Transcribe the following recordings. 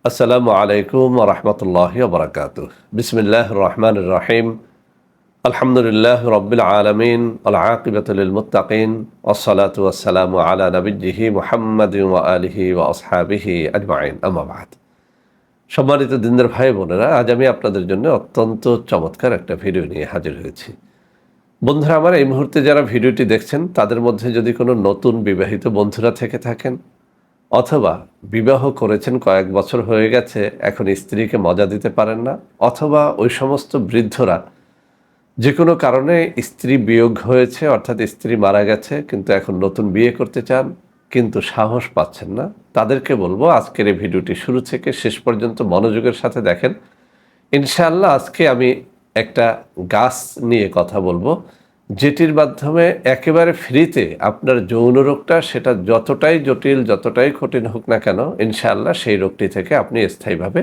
আসসালামু আলাইকুম ওয়া রাহমাতুল্লাহি ওয়া বারাকাতুহু। বিসমিল্লাহির রহমানির রহিম। আলহামদুলিল্লাহ রাব্বিল আলামিন ওয়াল আকিবাতু লিল মুত্তাকিন ওয়াসসালাতু ওয়াসসালামু আলা নাবিয়্যিহি মুহাম্মাদিন ওয়া আলিহি ওয়া আসহাবিহি আজমাইন। আম্মা বা'দ। সম্মানিত দিনদার ভাই বোনেরা, আজ আমি আপনাদের জন্য অত্যন্ত চমৎকার একটা ভিডিও নিয়ে হাজির হয়েছি। বন্ধুরা আমার, এই মুহূর্তে যারা ভিডিওটি দেখছেন তাদের মধ্যে যদি কোনো নতুন বিবাহিত বন্ধুরা থেকে থাকেন, অথবা বিবাহ করেছেন কয়েক বছর হয়ে গেছে, এখন স্ত্রীকে মজা দিতে পারেন না, অথবা ওই সমস্ত বৃদ্ধরা যে কোনো কারণে স্ত্রী বিয়োগ হয়েছে, অর্থাৎ স্ত্রী মারা গেছে, কিন্তু এখন নতুন বিয়ে করতে চান কিন্তু সাহস পাচ্ছেন না, তাদেরকে বলবো আজকের এই ভিডিওটি শুরু থেকে শেষ পর্যন্ত মনোযোগের সাথে দেখেন। ইনশাআল্লাহ আজকে আমি একটা গাছ নিয়ে কথা বলবো, যেটির মাধ্যমে একেবারে ফ্রিতে আপনার যৌন রোগটা, সেটা যতটাই জটিল যতটাই কঠিন হোক না কেন, ইনশাআল্লাহ সেই রোগটি থেকে আপনি স্থায়ীভাবে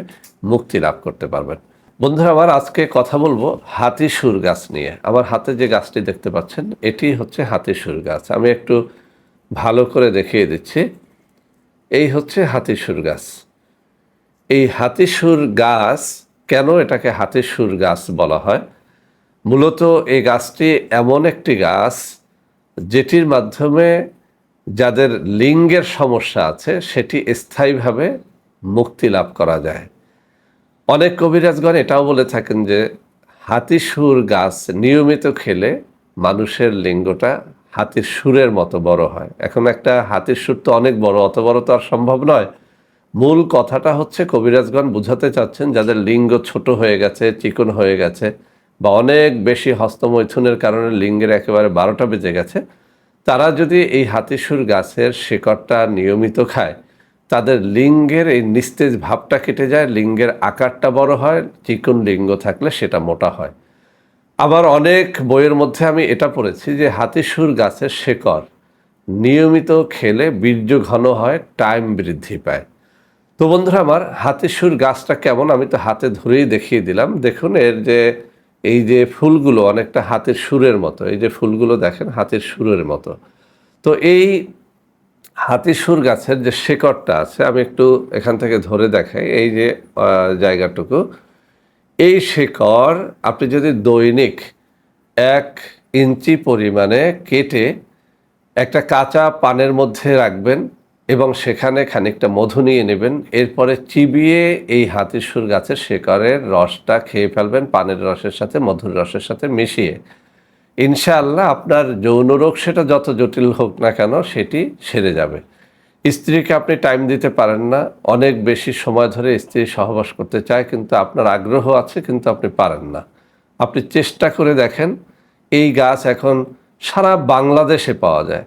মুক্তি লাভ করতে পারবেন। বন্ধুরা আমার, আজকে কথা বলবো হাতিসুর গাছ নিয়ে। আমার হাতে যে গাছটি দেখতে পাচ্ছেন এটি হচ্ছে হাতিসুর গাছ। আমি একটু ভালো করে দেখিয়ে দিচ্ছি। এই হচ্ছে হাতিসুর গাছ। এই হাতিসুর গাছ, কেন এটাকে হাতিসুর গাছ বলা হয়? মূলত এই গাছটি এমন একটি গাছ যেটির মাধ্যমে যাদের লিঙ্গের সমস্যা আছে সেটি স্থায়ীভাবে মুক্তি লাভ করা যায়। অনেক কবিরাজগণ এটাও বলে থাকেন যে হাতিসুর গাছ নিয়মিত খেলে মানুষের লিঙ্গটা হাতির সুরের মতো বড় হয়। এখন একটা হাতির সুর তো অনেক বড়, অত বড় তো আর সম্ভব নয়। মূল কথাটা হচ্ছে কবিরাজগণ বুঝাতে চাচ্ছেন যাদের লিঙ্গ ছোট হয়ে গেছে, চিকন হয়ে গেছে, বা অনেক বেশি হস্তমৈথুনের কারণে লিঙ্গের একেবারে 12টা বেজে গেছে, তারা যদি এই হাতিসুর গাছের শিকড়টা নিয়মিত খায়, তাদের লিঙ্গের এই নিস্তেজ ভাবটা কেটে যায়, লিঙ্গের আকারটা বড় হয়, চিকন লিঙ্গ থাকলে সেটা মোটা হয়। আবার অনেক বইয়ের মধ্যে আমি এটা পড়েছি যে হাতিসুর গাছের শিকড় নিয়মিত খেলে বীর্য ঘন হয়, টাইম বৃদ্ধি পায়। তো বন্ধুরা আমার, হাতিসুর গাছটা কেমন আমি তো হাতে ধরেই দেখিয়ে দিলাম। দেখুন এর যে এই যে ফুলগুলো অনেকটা হাতির সুরের মতো, এই যে ফুলগুলো দেখেন হাতির সুরের মতো। তো এই হাতিসুর গাছের যে শিকড়টা আছে, আমি একটু এখান থেকে ধরে দেখাই। এই যে জায়গাটুকু, এই শিকড় আপনি যদি দৈনিক 1 ইঞ্চি পরিমাণে কেটে একটা কাঁচা পানের মধ্যে রাখবেন এবং সেখানে খানিকটা মধু নিয়ে নেবেন, এরপরে চিবিয়ে এই হাতিসুর গাছের শিকড়ের রসটা খেয়ে ফেলবেন পানের রসের সাথে, মধুর রসের সাথে মিশিয়ে। ইনশাআল্লাহ আপনার যৌন রোগ সেটা যত জটিল হোক না কেন সেটি সেরে যাবে। স্ত্রীকে আপনি টাইম দিতে পারেন না, অনেক বেশি সময় ধরে স্ত্রী সহবাস করতে চায়, কিন্তু আপনার আগ্রহ আছে কিন্তু আপনি পারেন না। আপনি চেষ্টা করে দেখেন। এই গাছ এখন সারা বাংলাদেশে পাওয়া যায়।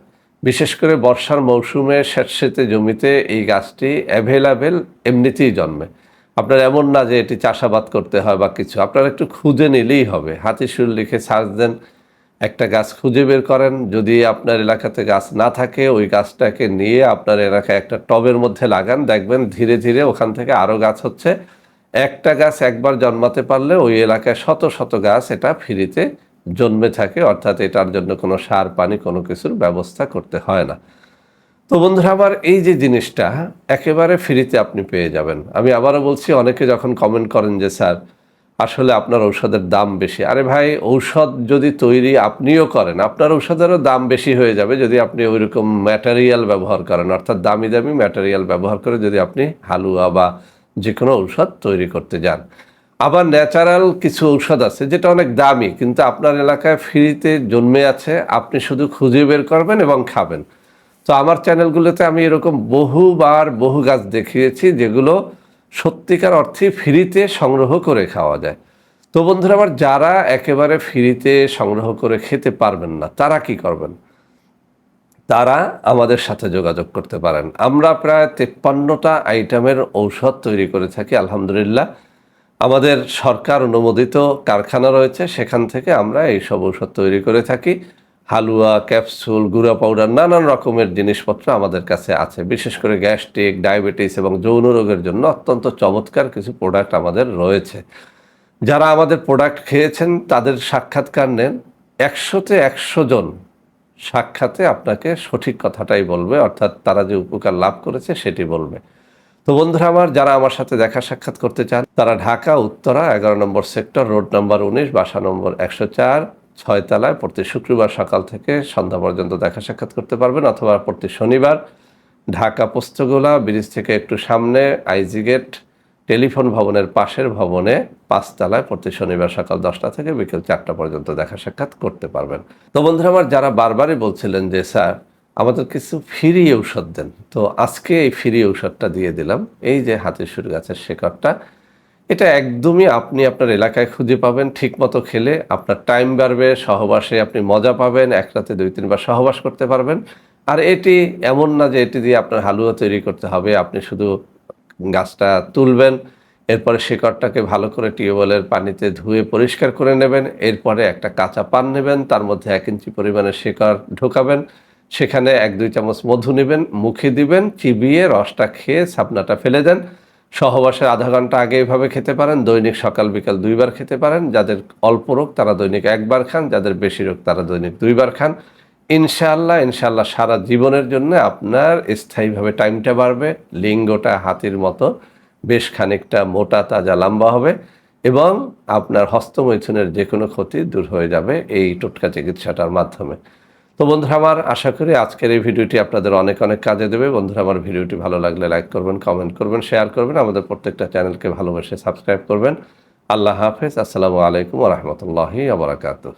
বিশেষ করে বর্ষার মৌসুমে স্যাঁতসেঁতে জমিতে এই গাছটি অ্যাভেলেবেল এমনিতেই জন্মে। আপনার এমন না যে এটি চাষাবাদ করতে হয় বা কিছু, আপনার একটু খুঁজে নিলেই হবে। হাতিসুর লিখে সার্চ দেন, একটা গাছ খুঁজে বের করেন। যদি আপনার এলাকাতে গাছ না থাকে, ওই গাছটাকে নিয়ে আপনার এলাকায় একটা টবের মধ্যে লাগান, দেখবেন ধীরে ধীরে ওখান থেকে আরও গাছ হচ্ছে। একটা গাছ একবার জন্মাতে পারলে ওই এলাকায় শত শত গাছ এটা ফ্রিতে জন্মে থাকে, অর্থাৎ এটার জন্য কোনো সার পানি কোনো কিছুর ব্যবস্থা করতে হয় না। তো বন্ধুরা আমার, এই যে জিনিসটা একেবারে ফ্রিতে আপনি পেয়ে যাবেন। আমি আবারও বলছি, অনেকে যখন কমেন্ট করেন যে স্যার আসলে আপনার ঔষধের দাম বেশি, আরে ভাই, ঔষধ যদি তৈরি আপনিও করেন আপনার ঔষধেরও দাম বেশি হয়ে যাবে যদি আপনি ওইরকম ম্যাটেরিয়াল ব্যবহার করেন, অর্থাৎ দামি দামি ম্যাটেরিয়াল ব্যবহার করে যদি আপনি হালুয়া বা যে কোনো ঔষধ তৈরি করতে যান। আবার ন্যাচারাল কিছু ঔষধ আছে যেটা অনেক দামি, কিন্তু আপনার এলাকায় ফ্রিতে জন্মে আছে, আপনি শুধু খুঁজে বের করবেন এবং খাবেন। তো আমার চ্যানেলগুলোতে আমি এরকম বহুবার বহু গাছ দেখিয়েছি যেগুলো সত্যিকার অর্থে ফ্রিতে সংগ্রহ করে খাওয়া যায়। তো বন্ধুরা আমার, যারা একেবারে ফ্রিতে সংগ্রহ করে খেতে পারবেন না তারা কি করবেন? তারা আমাদের সাথে যোগাযোগ করতে পারেন। আমরা প্রায় 53টা আইটেমের ঔষধ তৈরি করে থাকি আলহামদুলিল্লাহ। আমাদের সরকার অনুমোদিত কারখানা রয়েছে, সেখান থেকে আমরা এইসব ঔষধ তৈরি করে থাকি। হালুয়া, ক্যাপসুল, গুঁড়া পাউডার, নানান রকমের জিনিসপত্র আমাদের কাছে আছে। বিশেষ করে গ্যাস্ট্রিক, ডায়াবেটিস এবং যৌন রোগের জন্য অত্যন্ত চমৎকার কিছু প্রোডাক্ট আমাদের রয়েছে। যারা আমাদের প্রোডাক্ট খেয়েছেন তাদের সাক্ষাৎকার নেন। 100তে 100 জন সাক্ষাতে আপনাকে সঠিক কথাটাই বলবে, অর্থাৎ তারা যে উপকার লাভ করেছে সেটি বলবে। তো বন্ধুরা আমার, যারা আমার সাথে দেখা সাক্ষাৎ করতে চান তারা ঢাকা উত্তরা 11 নম্বর সেক্টর, রোড নম্বর 19, বাসা নম্বর 104, 6 তলায় প্রতি শুক্রবার সকাল থেকে সন্ধ্যা পর্যন্ত দেখা সাক্ষাৎ করতে পারবেন, অথবা প্রতি শনিবার ঢাকা পোস্তগোলা ব্রিজ থেকে একটু সামনে আইজি গেট টেলিফোন ভবনের পাশের ভবনে 5 তলায় প্রতি শনিবার সকাল 10টা থেকে বিকেল 4টা পর্যন্ত দেখা সাক্ষাৎ করতে পারবেন। তো বন্ধুরা আমার, যারা বারবারই বলছিলেন যে স্যার আমাদের কিছু ফ্রি ঔষধ দেন, তো আজকে এই ফ্রি ঔষধটা দিয়ে দিলাম। এই যে হাতিশুর গাছের শেকড়টা, এটা একদমই আপনি আপনার এলাকায় খুঁজে পাবেন। ঠিক মতো খেলে আপনার টাইম বাড়বে, সহবাসে আপনি মজা পাবেন, এক রাতে 2-3 বার সহবাস করতে পারবেন। আর এটি এমন না যে এটি দিয়ে আপনার হালুয়া তৈরি করতে হবে। আপনি শুধু গাছটা তুলবেন, এরপরে শিকড়টাকে ভালো করে টিউবওয়েলের পানিতে ধুয়ে পরিষ্কার করে নেবেন। এরপরে একটা কাঁচা পান নেবেন, তার মধ্যে 1 ইঞ্চি পরিমাণে শিকড় ঢোকাবেন, সেখানে 1-2 চামচ মধু নেবেন, মুখে দিবেন, চিবিয়ে রসটা খেয়ে ছাপনাটা ফেলে দেন। সহবাসের আধা ঘন্টা আগে এভাবে খেতে পারেন। দৈনিক সকাল বিকাল 2 বার খেতে পারেন। যাদের অল্প রোগ তারা দৈনিক 1 বার খান, যাদের বেশি রোগ তারা দৈনিক 2 বার খান। ইনশাআল্লাহ সারা জীবনের জন্য আপনার স্থায়ীভাবে টাইমটা বাড়বে, লিঙ্গটা হাতির মতো বেশ খানিকটা মোটা তাজা লম্বা হবে, এবং আপনার হস্তমৈথুনের যে কোনো ক্ষতি দূর হয়ে যাবে এই টোটকা চিকিৎসাটার মাধ্যমে। তো বন্ধুরা আমার, আশা করি আজকের এই ভিডিওটি আপনাদের অনেক অনেক কাজে দেবে। বন্ধুরা আমার, ভিডিওটি ভালো লাগলে লাইক করবেন, কমেন্ট করবেন, শেয়ার করবেন, আমাদের প্রত্যেকটা চ্যানেলকে ভালোবেসে সাবস্ক্রাইব করবেন। আল্লাহ হাফেজ। আসসালামু আলাইকুম ওয়া রাহমাতুল্লাহি ওয়া বারাকাতুহু।